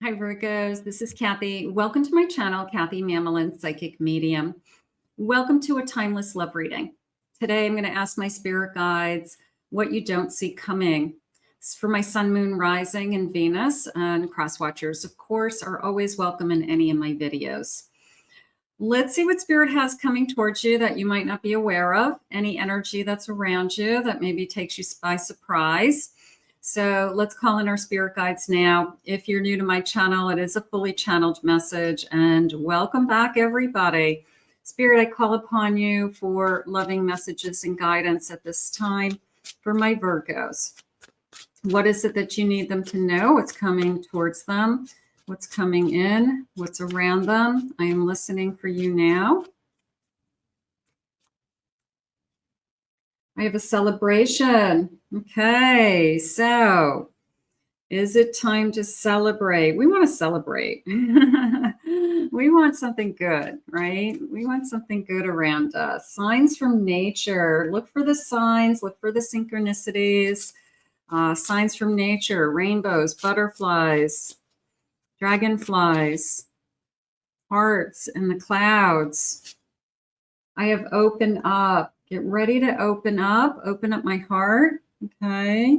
Hi Virgos, this is Kathy. Welcome to my channel, Kathy Mamolen, Psychic Medium. Welcome to a timeless love reading. Today I'm going to ask my spirit guides what you don't see coming. It's for my sun, moon, rising, and Venus, and cross watchers, of course, are always welcome in any of my videos. Let's see what spirit has coming towards you that you might not be aware of. Any energy that's around you that maybe takes you by surprise. So let's call in our spirit guides now. If you're new to my channel, it is a fully channeled message, and welcome back, everybody. Spirit, I call upon you for loving messages and guidance at this time for my Virgos. What is it that you need them to know? What's coming towards them? What's coming in? What's around them? I am listening for you now. I have a celebration. Okay, so is it time to celebrate? We want to celebrate. We want something good, right? We want something good around us. Signs from nature. Look for the signs. Look for the synchronicities. Signs from nature. Rainbows, butterflies, dragonflies, hearts in the clouds. I have opened up. Get ready to open up. Open up my heart. Okay.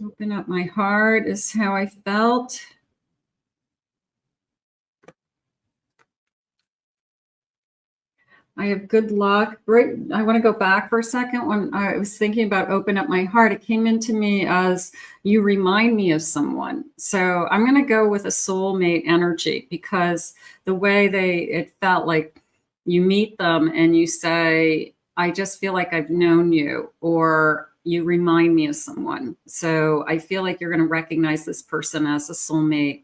Open up my heart is how I felt. I have good luck. Right. I want to go back for a second. When I was thinking about open up my heart, it came into me as you remind me of someone. So I'm going to go with a soulmate energy, because the way it felt like you meet them and you say, I just feel like I've known you, or you remind me of someone. So I feel like you're going to recognize this person as a soulmate,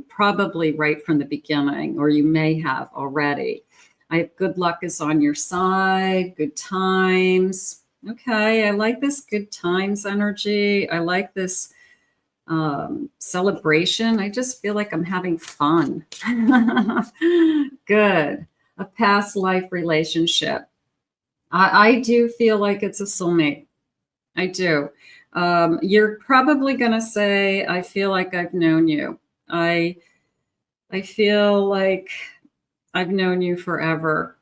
probably right from the beginning, or you may have already. I have good luck is on your side, good times. Okay, I like this good times energy. I like this celebration. I just feel like I'm having fun. Good. A past life relationship. I do feel like it's a soulmate. I do. You're probably going to say, I feel like I've known you. I feel like I've known you forever,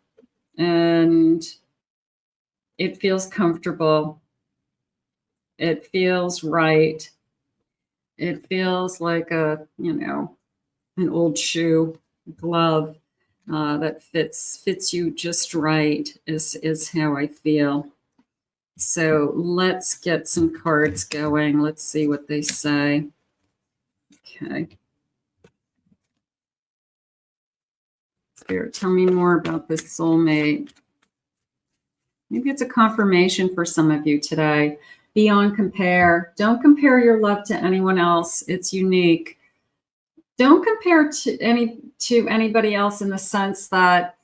and it feels comfortable. It feels right. It feels like an old shoe, glove. That fits you just right is how I feel. So let's get some cards going. Let's see what they say. Okay. Spirit, tell me more about this soulmate. Maybe it's a confirmation for some of you today. Beyond compare. Don't compare your love to anyone else. It's unique. Don't compare to anybody else, in the sense that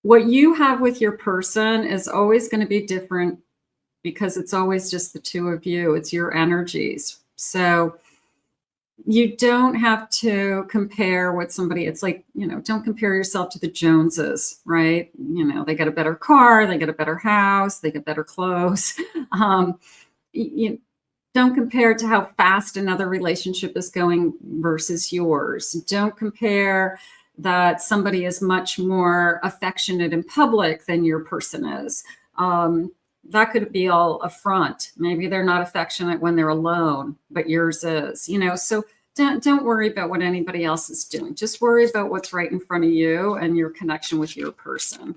what you have with your person is always going to be different, because it's always just the two of you. It's your energies. So you don't have to compare what somebody, it's like, don't compare yourself to the Joneses, right? They get a better car, they get a better house, they get better clothes. Don't compare to how fast another relationship is going versus yours. Don't compare that somebody is much more affectionate in public than your person is. That could be all a front. Maybe they're not affectionate when they're alone, but yours is, so don't worry about what anybody else is doing. Just worry about what's right in front of you and your connection with your person.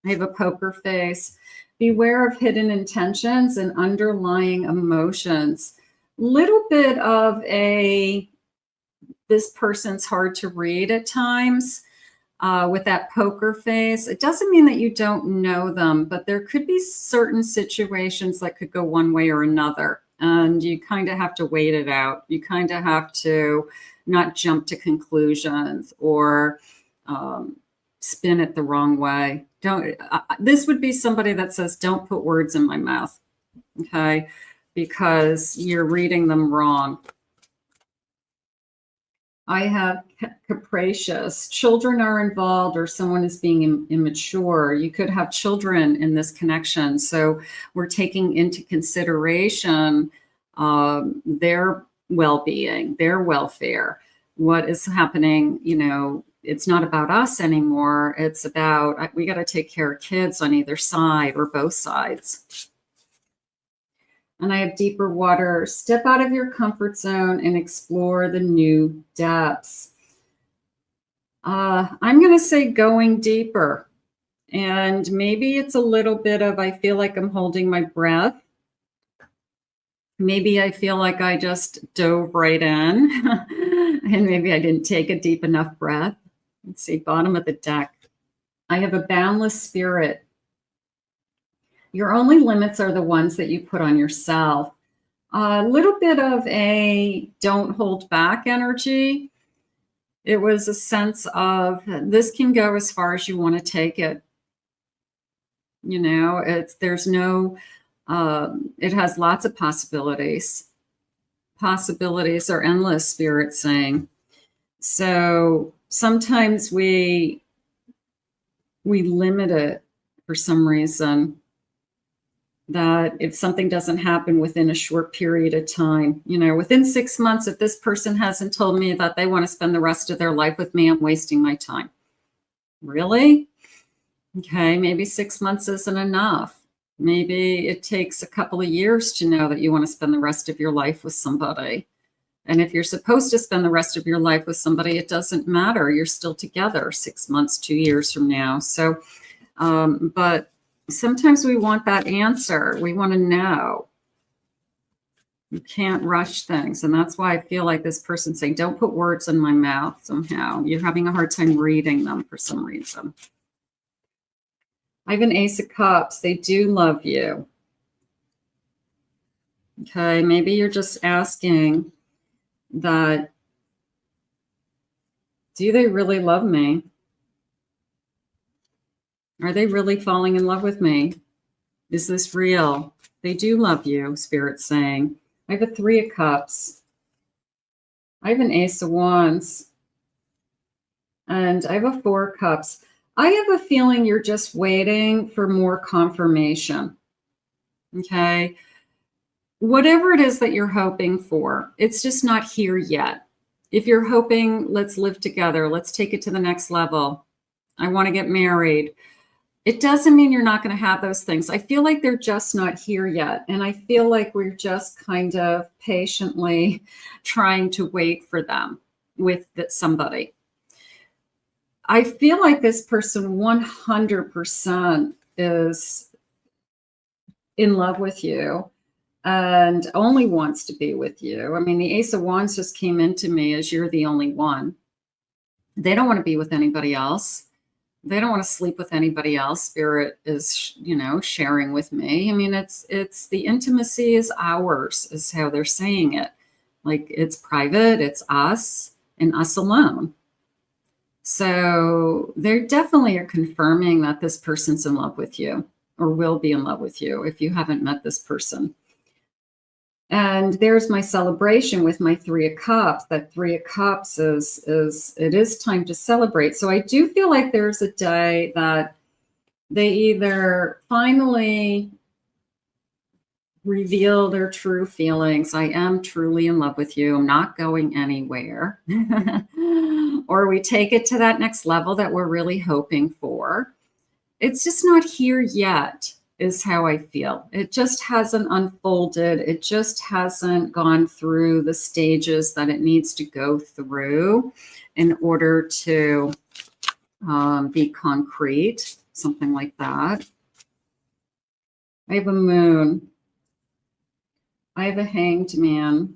I have a poker face. Beware of hidden intentions and underlying emotions. Little bit of this person's hard to read at times with that poker face. It doesn't mean that you don't know them, but there could be certain situations that could go one way or another. And you kind of have to wait it out. You kind of have to not jump to conclusions or spin it the wrong way. This would be somebody that says, don't put words in my mouth, okay? Because you're reading them wrong. I have capricious. Children are involved, or someone is being immature. You could have children in this connection. So we're taking into consideration their well-being, their welfare. What is happening, you know, it's not about us anymore. It's about, we got to take care of kids on either side or both sides. And I have deeper water. Step out of your comfort zone and explore the new depths. I'm going to say going deeper. And maybe it's a little bit of, I feel like I'm holding my breath. Maybe I feel like I just dove right in and maybe I didn't take a deep enough breath. Let's see, bottom of the deck. I have a boundless spirit. Your only limits are the ones that you put on yourself. A little bit of a don't hold back energy. It was a sense of this can go as far as you want to take it. You know, there's no, it has lots of possibilities. Possibilities are endless, Spirit saying. So sometimes we limit it for some reason, that if something doesn't happen within a short period of time, you know, within 6 months, if this person hasn't told me that they want to spend the rest of their life with me, I'm wasting my time. Really? Okay, maybe 6 months isn't enough. Maybe it takes a couple of years to know that you want to spend the rest of your life with somebody. And if you're supposed to spend the rest of your life with somebody, it doesn't matter. You're still together 6 months, 2 years from now. So, but sometimes we want that answer. We want to know. You can't rush things. And that's why I feel like this person's saying, don't put words in my mouth somehow. You're having a hard time reading them for some reason. I have an Ace of Cups. They do love you. Okay, maybe you're just asking that, do they really love me? Are they really falling in love with me? Is this real? They do love you, Spirit's saying. I have a 3 of Cups. I have an Ace of Wands. And I have a 4 of Cups. I have a feeling you're just waiting for more confirmation. Okay? Whatever it is that you're hoping for, it's just not here yet. If you're hoping, let's live together, let's take it to the next level, I want to get married, it doesn't mean you're not going to have those things. I feel like they're just not here yet. And I feel like we're just kind of patiently trying to wait for them with somebody. I feel like this person 100% is in love with you and only wants to be with you. I mean, the Ace of Wands just came into me as you're the only one. They don't want to be with anybody else. They don't want to sleep with anybody else. Spirit is, you know, sharing with me. I mean, it's the intimacy is ours, is how they're saying it. Like it's private, it's us and us alone. So they definitely are confirming that this person's in love with you or will be in love with you if you haven't met this person. And there's my celebration with my 3 of Cups. That 3 of Cups is it is time to celebrate. So I do feel like there's a day that they either finally reveal their true feelings. I am truly in love with you. I'm not going anywhere. Or we take it to that next level that we're really hoping for. It's just not here yet, is how I feel. It just hasn't unfolded. It just hasn't gone through the stages that it needs to go through in order to be concrete, something like that. I have a Moon. I have a Hanged Man.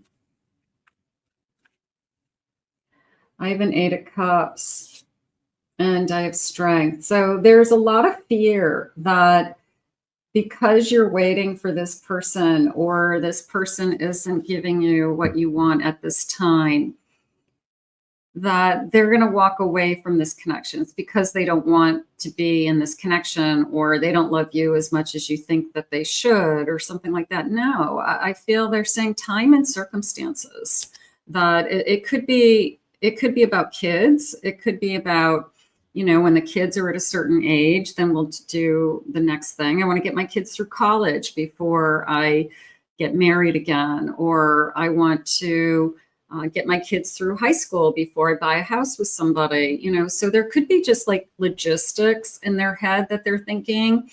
I have an 8 of Cups. And I have Strength. So there's a lot of fear that because you're waiting for this person or this person isn't giving you what you want at this time, that they're going to walk away from this connection. It's because they don't want to be in this connection or they don't love you as much as you think that they should or something like that. No, I feel they're saying time and circumstances, that it could be about kids. It could be about, you know, when the kids are at a certain age, then we'll do the next thing. I want to get my kids through college before I get married again, or I want to get my kids through high school before I buy a house with somebody, you know. So there could be just like logistics in their head that they're thinking,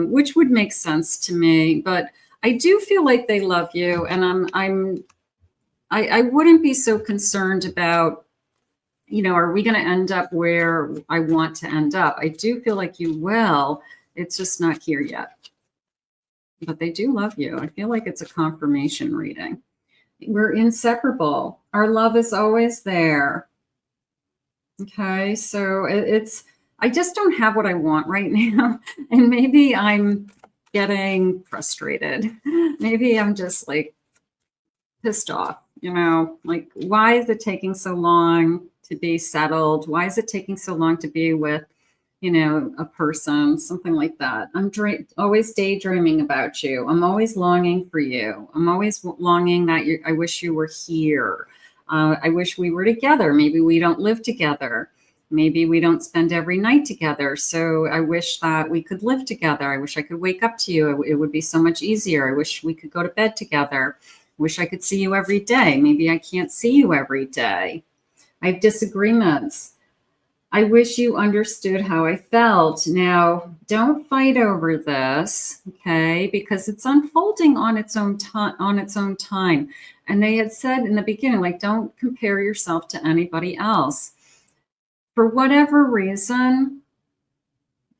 which would make sense to me. But I do feel like they love you, and I wouldn't be so concerned about, you know, are we going to end up where I want to end up? I do feel like you will. It's just not here yet. But they do love you. I feel like it's a confirmation reading. We're inseparable. Our love is always there. Okay, so I just don't have what I want right now. And maybe I'm getting frustrated. Maybe I'm just like pissed off, you know, like, why is it taking so long to be settled? Why is it taking so long to be with, you know, a person, something like that? I'm always daydreaming about you. I'm always longing for you. I'm always longing that I wish you were here. I wish we were together. Maybe we don't live together. Maybe we don't spend every night together. So I wish that we could live together. I wish I could wake up to you. It would be so much easier. I wish we could go to bed together. Wish I could see you every day. Maybe I can't see you every day. I have disagreements. I wish you understood how I felt. Now, don't fight over this, okay? Because it's unfolding on its own time. And they had said in the beginning, like, don't compare yourself to anybody else. For whatever reason,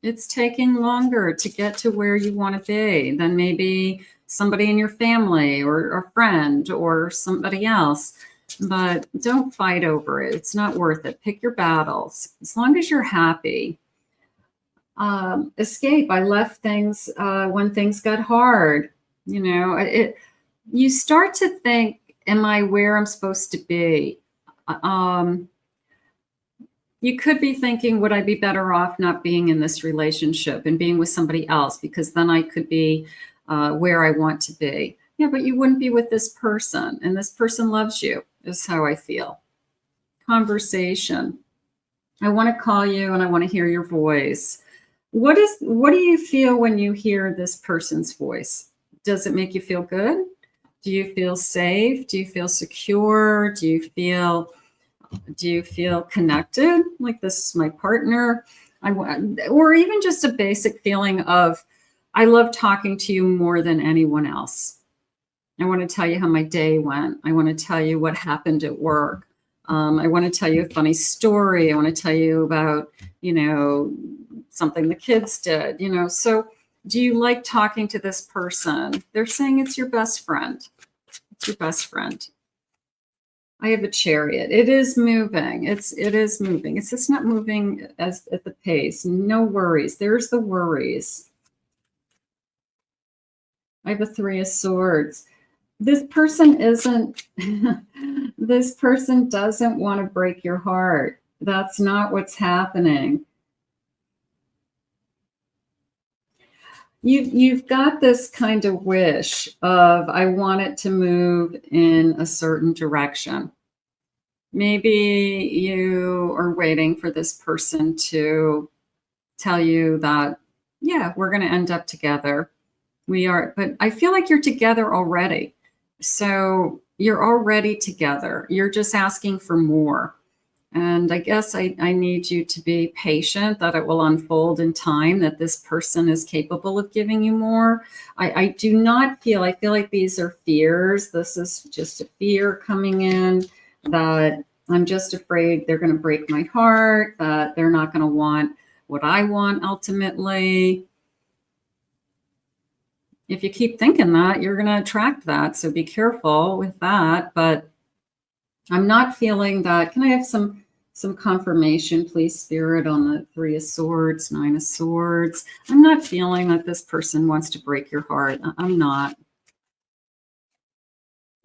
it's taking longer to get to where you want to be than maybe somebody in your family or a friend or somebody else. But don't fight over it. It's not worth it. Pick your battles. As long as you're happy. Escape. I left things when things got hard. You know, you start to think, am I where I'm supposed to be? You could be thinking, would I be better off not being in this relationship and being with somebody else? Because then I could be where I want to be. Yeah, but you wouldn't be with this person, and this person loves you, is how I feel. Conversation. I want to call you and I want to hear your voice. What do you feel when you hear this person's voice? Does it make you feel good? Do you feel safe? Do you feel secure? Do you feel connected? Like, this is my partner? Or even just a basic feeling of, I love talking to you more than anyone else. I want to tell you how my day went. I want to tell you what happened at work. I want to tell you a funny story. I want to tell you about, you know, something the kids did, you know. So do you like talking to this person? They're saying it's your best friend. It's your best friend. I have a Chariot. It is moving. It is moving. It's just not moving at the pace. No worries. There's the worries. I have a Three of Swords. This person this person doesn't want to break your heart. That's not what's happening. You've got this kind of wish of, I want it to move in a certain direction. Maybe you are waiting for this person to tell you that, yeah, we're going to end up together. We are, but I feel like you're together already. So you're already together. You're just asking for more. And I guess I need you to be patient, that it will unfold in time, that this person is capable of giving you more. I do not feel, I feel like these are fears. This is just a fear coming in, that I'm just afraid they're going to break my heart, that they're not going to want what I want ultimately. If you keep thinking that, you're going to attract that. So be careful with that. But I'm not feeling that. Can I have some confirmation, please, Spirit, on the Three of Swords, Nine of Swords? I'm not feeling that this person wants to break your heart. I'm not.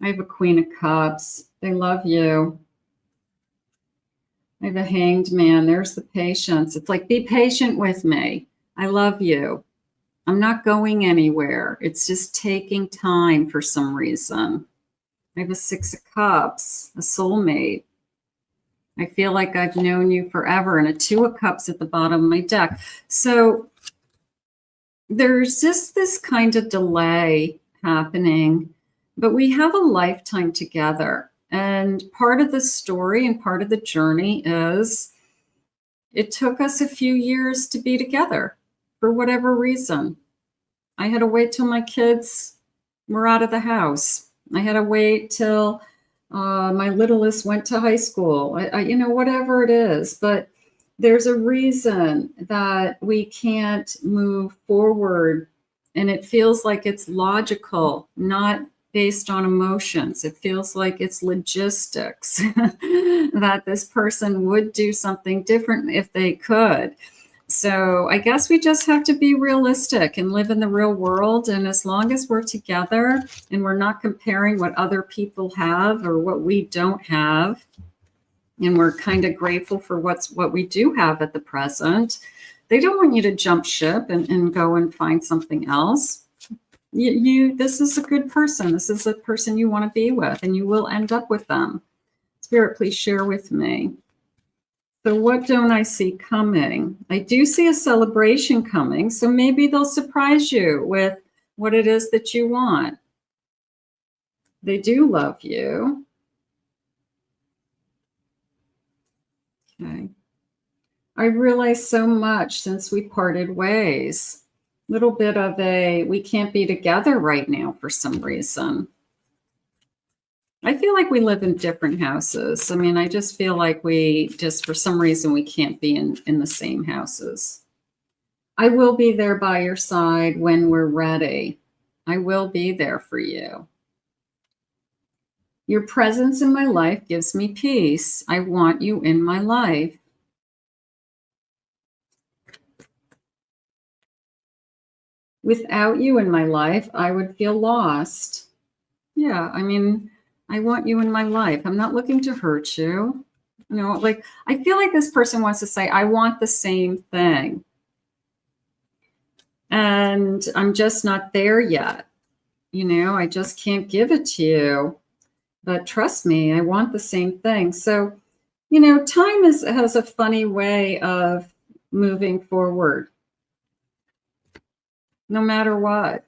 I have a Queen of Cups. They love you. I have a Hanged Man. There's the patience. It's like, be patient with me. I love you. I'm not going anywhere. It's just taking time for some reason. I have a Six of Cups, a soulmate. I feel like I've known you forever, and a Two of Cups at the bottom of my deck. So there's just this kind of delay happening, but we have a lifetime together. And part of the story and part of the journey is it took us a few years to be together for whatever reason. I had to wait till my kids were out of the house. I had to wait till my littlest went to high school. You know, whatever it is, but there's a reason that we can't move forward, and it feels like it's logical, not based on emotions. It feels like it's logistics that this person would do something different if they could. So I guess we just have to be realistic and live in the real world. And as long as we're together and we're not comparing what other people have or what we don't have, and we're kind of grateful for what we do have at the present, they don't want you to jump ship and go and find something else. This is a good person. This is a person you want to be with, and you will end up with them. Spirit, please share with me. So what don't I see coming? I do see a celebration coming. So maybe they'll surprise you with what it is that you want. They do love you. Okay. I realized so much since we parted ways. Little bit of we can't be together right now for some reason. I feel like we live in different houses. I mean, I just feel like for some reason, we can't be in the same houses. I will be there by your side when we're ready. I will be there for you. Your presence in my life gives me peace. I want you in my life. Without you in my life, I would feel lost. Yeah, I mean, I want you in my life. I'm not looking to hurt you. You know, like, I feel like this person wants to say, I want the same thing. And I'm just not there yet. You know, I just can't give it to you. But trust me, I want the same thing. So, you know, time has a funny way of moving forward. No matter what,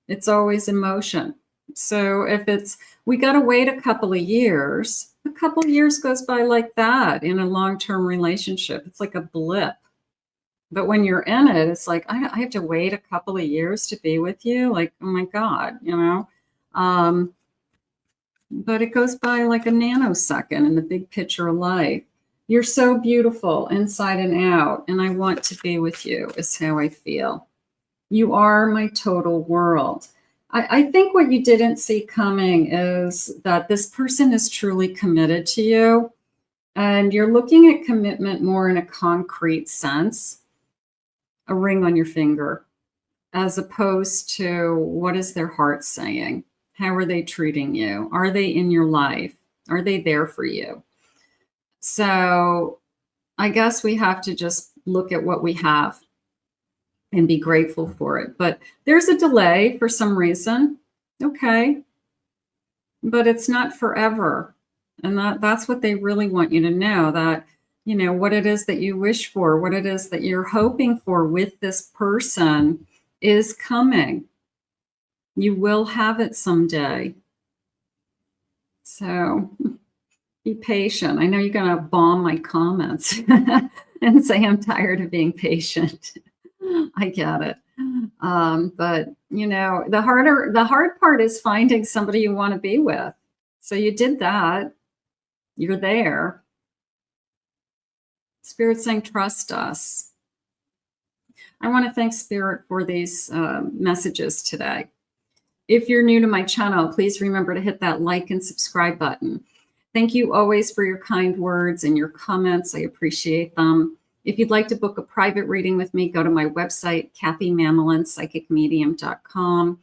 it's always emotion. So if we got to wait a couple of years goes by like that in a long-term relationship. It's like a blip. But when you're in it, it's like, I have to wait a couple of years to be with you. Like, oh my God, you know? But it goes by like a nanosecond in the big picture of life. You're so beautiful inside and out, and I want to be with you is how I feel. You are my total world. I think what you didn't see coming is that this person is truly committed to you, and you're looking at commitment more in a concrete sense, a ring on your finger, as opposed to what is their heart saying? How are they treating you? Are they in your life? Are they there for you? So I guess we have to just look at what we have and be grateful for it. But there's a delay for some reason. Okay. But it's not forever. And that's what they really want you to know, that, you know, what it is that you wish for, what it is that you're hoping for with this person is coming. You will have it someday. So be patient. I know you're going to bomb my comments and say I'm tired of being patient. I get it. But, you know, the hard part is finding somebody you want to be with. So you did that. You're there. Spirit's saying, trust us. I want to thank Spirit for these messages today. If you're new to my channel, please remember to hit that like and subscribe button. Thank you always for your kind words and your comments. I appreciate them. If you'd like to book a private reading with me, go to my website, KathyMamolen.com.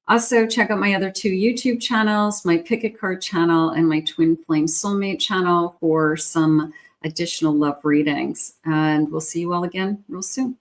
Also, check out my other 2 YouTube channels, my Pick a Card channel and my Twin Flame Soulmate channel for some additional love readings. And we'll see you all again real soon.